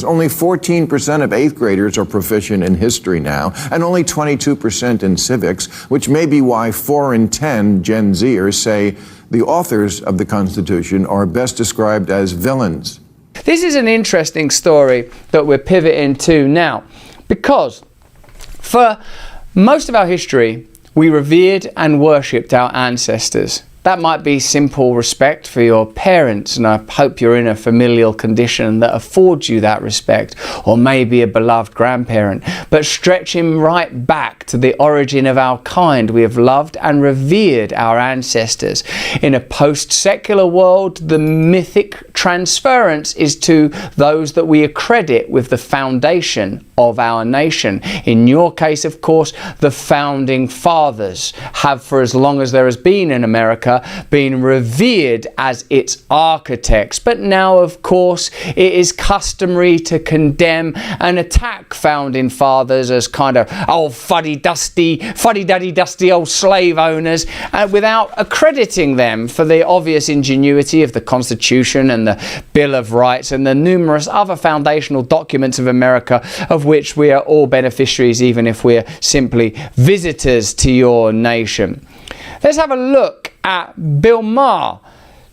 Only 14% of 8th graders are proficient in history now, and only 22% in civics, which may be why 4 in 10 Gen Zers say the authors of the Constitution are best described as villains. This is an interesting story that we're pivoting to now, because for most of our history, we revered and worshipped our ancestors. That might be simple respect for your parents, and I hope you're in a familial condition that affords you that respect, or maybe a beloved grandparent. But stretching right back to the origin of our kind, we have loved and revered our ancestors. In a post-secular world, the mythic transference is to those that we accredit with the foundation of our nation. In your case, of course, the founding fathers have, for as long as there has been in America, been revered as its architects. But now, of course, it is customary to condemn and attack founding fathers as kind of old fuddy-duddy-dusty old slave owners, without accrediting them for the obvious ingenuity of the Constitution and the Bill of Rights and the numerous other foundational documents of America, of which we are all beneficiaries, even if we're simply visitors to your nation. Let's have a look at Bill Maher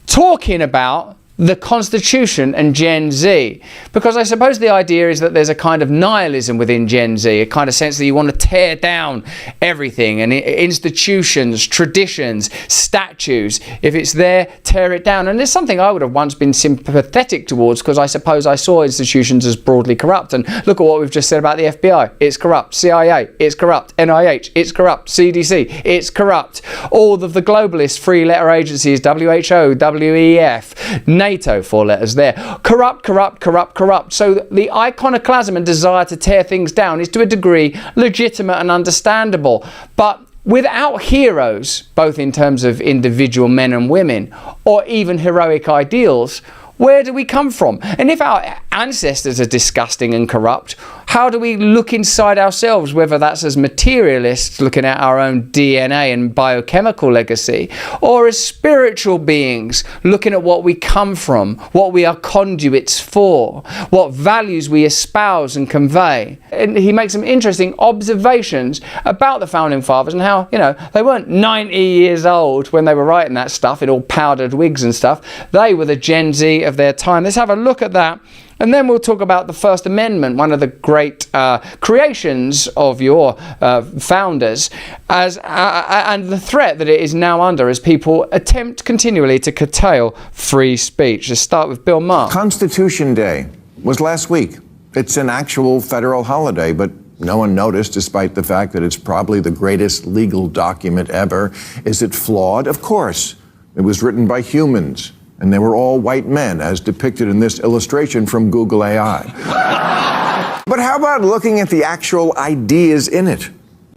talking about the Constitution and Gen Z, because I suppose the idea is that there's a kind of nihilism within Gen Z, a kind of sense that you want to tear down everything, and institutions, traditions, statues. If it's there, tear it down. And it's something I would have once been sympathetic towards, because I suppose I saw institutions as broadly corrupt. And look at what we've just said about the FBI. It's corrupt. CIA, it's corrupt. NIH, it's corrupt. CDC, it's corrupt. All of the globalist three-letter agencies, WHO, WEF, NATO, 4 letters there. Corrupt, corrupt, corrupt, corrupt. So the iconoclasm and desire to tear things down is to a degree legitimate and understandable. But without heroes, both in terms of individual men and women, or even heroic ideals, where do we come from? And if our ancestors are disgusting and corrupt, how do we look inside ourselves, whether that's as materialists looking at our own DNA and biochemical legacy, or as spiritual beings looking at what we come from, what we are conduits for, what values we espouse and convey. And he makes some interesting observations about the founding fathers and how, they weren't 90 years old when they were writing that stuff in all powdered wigs and stuff. They were the Gen Z of their time. Let's have a look at that. And then we'll talk about the First Amendment, one of the great creations of your founders, and the threat that it is now under as people attempt continually to curtail free speech. Let's start with Bill Maher. Constitution Day was last week. It's an actual federal holiday, but no one noticed, despite the fact that it's probably the greatest legal document ever. Is it flawed? Of course. It was written by humans, and they were all white men, as depicted in this illustration from Google AI. But how about looking at the actual ideas in it?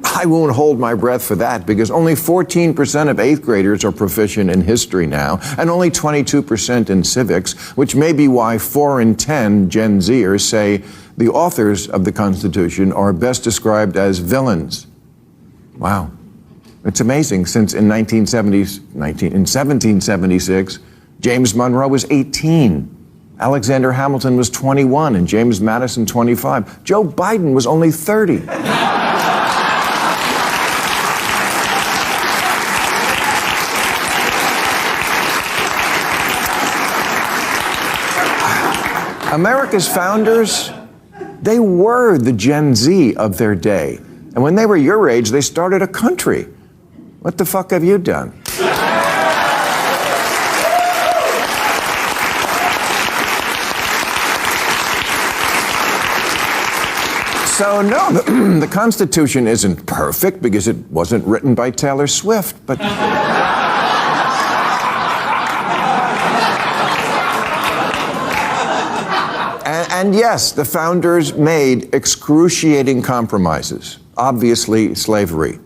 I won't hold my breath for that, because only 14% of 8th graders are proficient in history now, and only 22% in civics, which may be why 4 in 10 Gen Zers say the authors of the Constitution are best described as villains. Wow. It's amazing, since in 1776, James Monroe was 18. Alexander Hamilton was 21, and James Madison 25. Joe Biden was only 30. America's founders, they were the Gen Z of their day. And when they were your age, they started a country. What the fuck have you done? So no, the Constitution isn't perfect because it wasn't written by Taylor Swift, but... And yes, the founders made excruciating compromises, obviously slavery.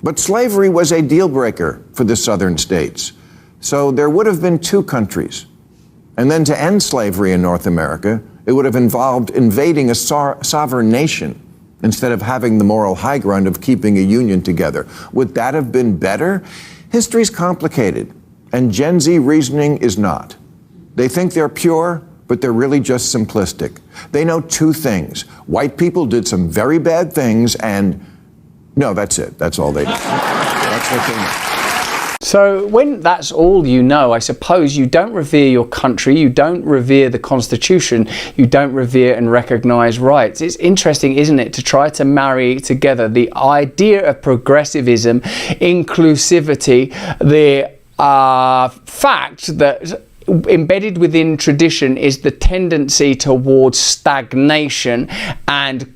But slavery was a deal breaker for the southern states. So there would have been 2 countries. And then to end slavery in North America, it would have involved invading a sovereign nation instead of having the moral high ground of keeping a union together. Would that have been better? History's complicated, and Gen Z reasoning is not. They think they're pure, but they're really just simplistic. They know two things. White people did some very bad things, and no, that's it. That's all they know. That's what they know. So when that's all you know, I suppose you don't revere your country, you don't revere the Constitution, you don't revere and recognise rights. It's interesting, isn't it, to try to marry together the idea of progressivism, inclusivity, the fact that embedded within tradition is the tendency towards stagnation and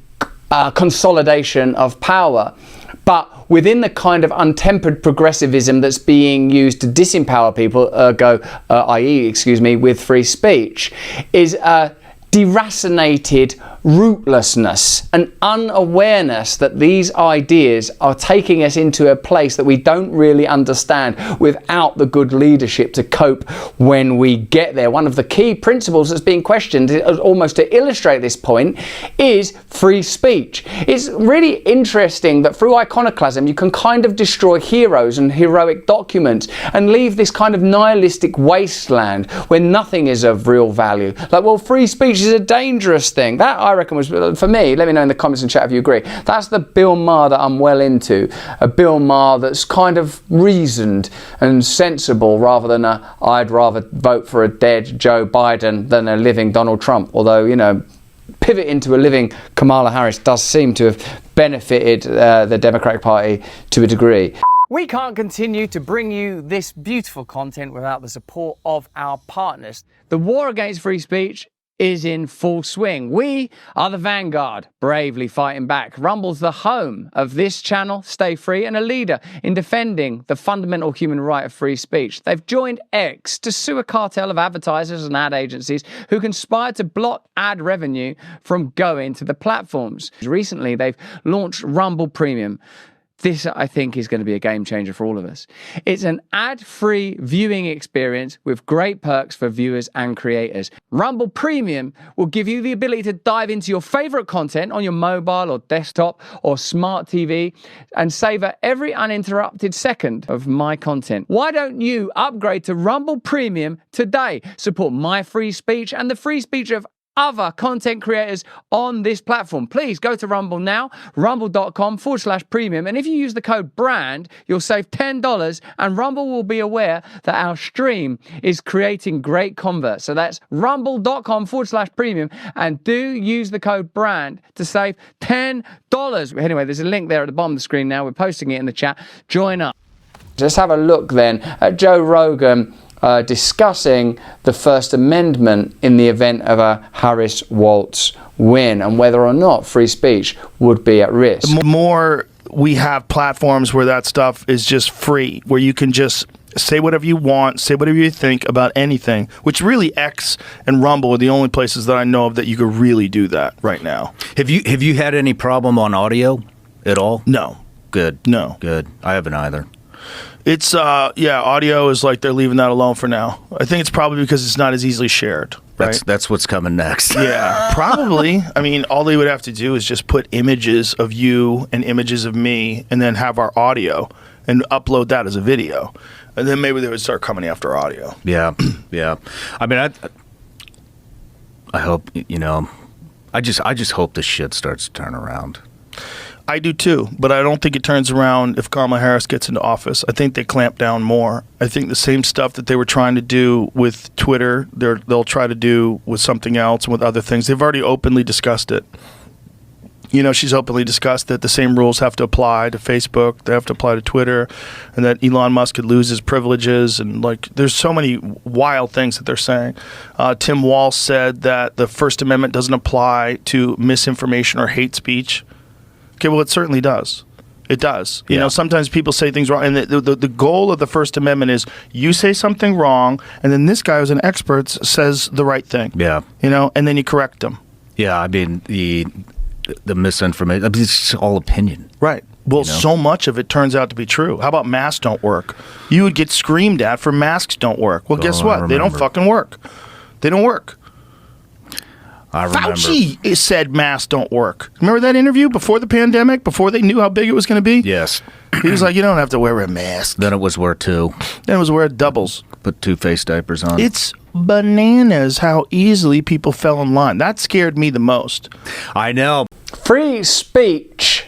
consolidation of power. But within the kind of untempered progressivism that's being used to disempower people, i.e., with free speech, is a deracinated rootlessness, an unawareness that these ideas are taking us into a place that we don't really understand without the good leadership to cope when we get there. One of the key principles that's being questioned, almost to illustrate this point, is free speech. It's really interesting that through iconoclasm you can kind of destroy heroes and heroic documents and leave this kind of nihilistic wasteland where nothing is of real value. Like, well, free speech is a dangerous thing. That, I reckon, was, for me, let me know in the comments and chat if you agree, that's the Bill Maher that I'm well into. A Bill Maher that's kind of reasoned and sensible rather than I'd rather vote for a dead Joe Biden than a living Donald Trump. Although, you know, pivot into a living Kamala Harris does seem to have benefited the Democratic Party to a degree. We can't continue to bring you this beautiful content without the support of our partners. The war against free speech is in full swing. We are the vanguard, bravely fighting back. Rumble's the home of this channel, Stay Free, and a leader in defending the fundamental human right of free speech. They've joined X to sue a cartel of advertisers and ad agencies who conspire to block ad revenue from going to the platforms. Recently, they've launched Rumble Premium. This, I think, is going to be a game changer for all of us. It's an ad-free viewing experience with great perks for viewers and creators. Rumble Premium will give you the ability to dive into your favorite content on your mobile or desktop or smart TV and savor every uninterrupted second of my content. Why don't you upgrade to Rumble Premium today? Support my free speech and the free speech of other content creators on this platform. Please go to Rumble now, rumble.com/premium. And if you use the code BRAND, you'll save $10 and Rumble will be aware that our stream is creating great converts. So that's rumble.com/premium and do use the code BRAND to save $10. Anyway, there's a link there at the bottom of the screen now. We're posting it in the chat. Join up. Let's have a look then at Joe Rogan discussing the First Amendment in the event of a Harris-Walz win and whether or not free speech would be at risk. The more we have platforms where that stuff is just free, where you can just say whatever you want, say whatever you think about anything, which really X and Rumble are the only places that I know of that you could really do that right now. Have you had any problem on audio at all? No. Good. No. Good. I haven't either. It's, audio is like they're leaving that alone for now. I think it's probably because it's not as easily shared, right? That's what's coming next. Yeah, probably. I mean, all they would have to do is just put images of you and images of me and then have our audio and upload that as a video. And then maybe they would start coming after audio. Yeah, yeah. I mean, I hope, I just hope this shit starts to turn around. I do too, but I don't think it turns around if Kamala Harris gets into office. I think they clamp down more. I think the same stuff that they were trying to do with Twitter, they'll try to do with something else and with other things. They've already openly discussed it. She's openly discussed that the same rules have to apply to Facebook, they have to apply to Twitter, and that Elon Musk could lose his privileges. And there's so many wild things that they're saying. Tim Walz said that the First Amendment doesn't apply to misinformation or hate speech. Okay, well, it certainly does. It does. Yeah. Sometimes people say things wrong, and the goal of the First Amendment is you say something wrong, and then this guy who's an expert says the right thing. Yeah. And then you correct them. Yeah, I mean, the misinformation, it's all opinion. Right. Well, so much of it turns out to be true. How about masks don't work? You would get screamed at for masks don't work. Well, guess what? They don't fucking work. They don't work. Fauci said masks don't work. Remember that interview before the pandemic, before they knew how big it was going to be? Yes. He was like, you don't have to wear a mask. Then it was wear two. Then it was wear doubles. Put two face diapers on. It's bananas how easily people fell in line. That scared me the most. I know. Free speech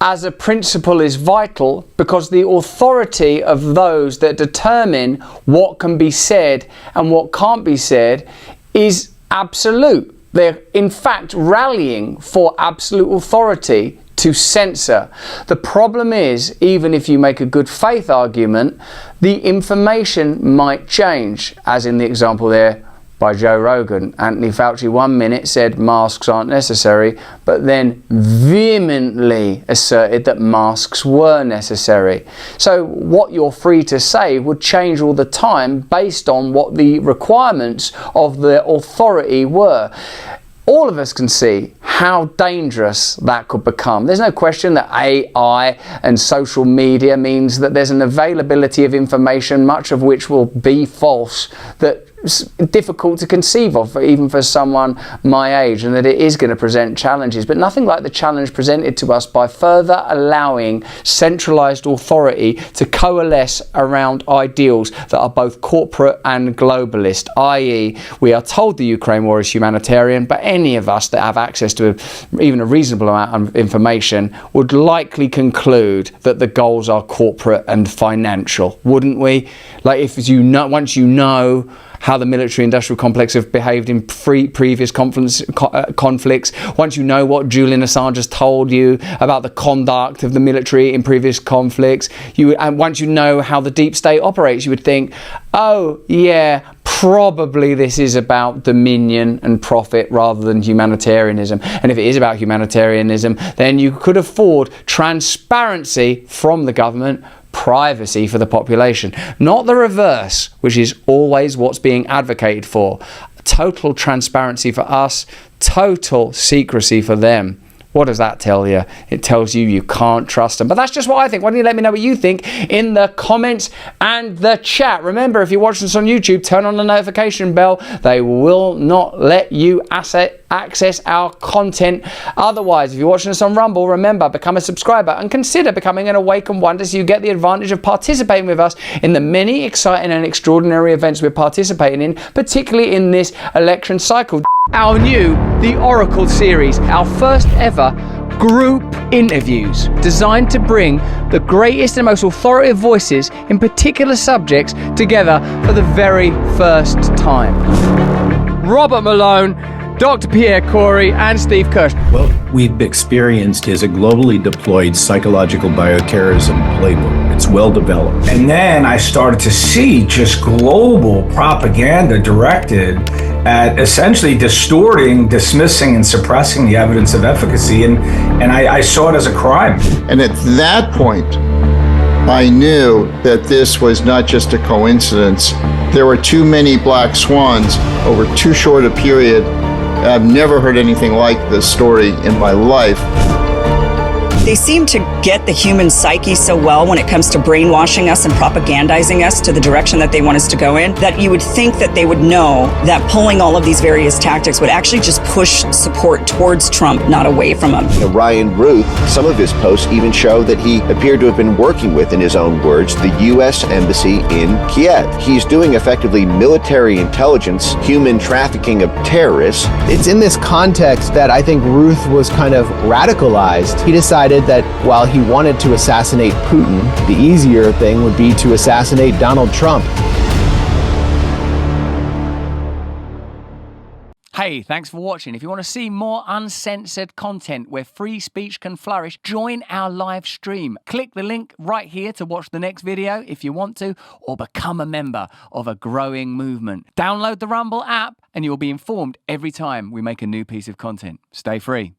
as a principle is vital because the authority of those that determine what can be said and what can't be said is absolute. They're in fact rallying for absolute authority to censor. The problem is, even if you make a good faith argument, the information might change, as in the example there by Joe Rogan. Anthony Fauci 1 minute said masks aren't necessary, but then vehemently asserted that masks were necessary. So what you're free to say would change all the time based on what the requirements of the authority were. All of us can see how dangerous that could become. There's no question that AI and social media means that there's an availability of information, much of which will be false, that it's difficult to conceive of, even for someone my age, and that it is going to present challenges, but nothing like the challenge presented to us by further allowing centralized authority to coalesce around ideals that are both corporate and globalist, i.e. we are told the Ukraine war is humanitarian, but any of us that have access to even a reasonable amount of information would likely conclude that the goals are corporate and financial, wouldn't we? Like, if you know, once you know how the military-industrial complex have behaved in previous conflicts, once you know what Julian Assange has told you about the conduct of the military in previous conflicts, and once you know how the deep state operates, you would think, oh yeah, probably this is about dominion and profit rather than humanitarianism. And if it is about humanitarianism, then you could afford transparency from the government, privacy for the population, not the reverse, which is always what's being advocated for. Total transparency for us, total secrecy for them. What does that tell you? It tells you you can't trust them. But that's just what I think. Why don't you let me know what you think in the comments and the chat? Remember, if you're watching this on YouTube, turn on the notification bell. They will not let you access our content otherwise. If you're watching us on Rumble, remember, become a subscriber and consider becoming an Awaken Wonder so you get the advantage of participating with us in the many exciting and extraordinary events we're participating in, particularly in this election cycle. Our new The Oracle series, our first ever group interviews designed to bring the greatest and most authoritative voices in particular subjects together for the very first time. Robert Malone, Dr. Pierre Corey, and Steve Kirsch. What we've experienced is a globally deployed psychological bioterrorism playbook. It's well developed. And then I started to see just global propaganda directed at essentially distorting, dismissing, and suppressing the evidence of efficacy. And I saw it as a crime. And at that point, I knew that this was not just a coincidence. There were too many black swans over too short a period. I've never heard anything like this story in my life. They seem to get the human psyche so well when it comes to brainwashing us and propagandizing us to the direction that they want us to go in, that you would think that they would know that pulling all of these various tactics would actually just push support towards Trump, not away from him. Ryan Ruth, some of his posts even show that he appeared to have been working with, in his own words, the U.S. Embassy in Kiev. He's doing effectively military intelligence, human trafficking of terrorists. It's in this context that I think Ruth was kind of radicalized. He decided that while he wanted to assassinate Putin, the easier thing would be to assassinate Donald Trump. Hey, thanks for watching. If you want to see more uncensored content where free speech can flourish, join our live stream. Click the link right here to watch the next video if you want to, or become a member of a growing movement. Download the Rumble app and you'll be informed every time we make a new piece of content. Stay free.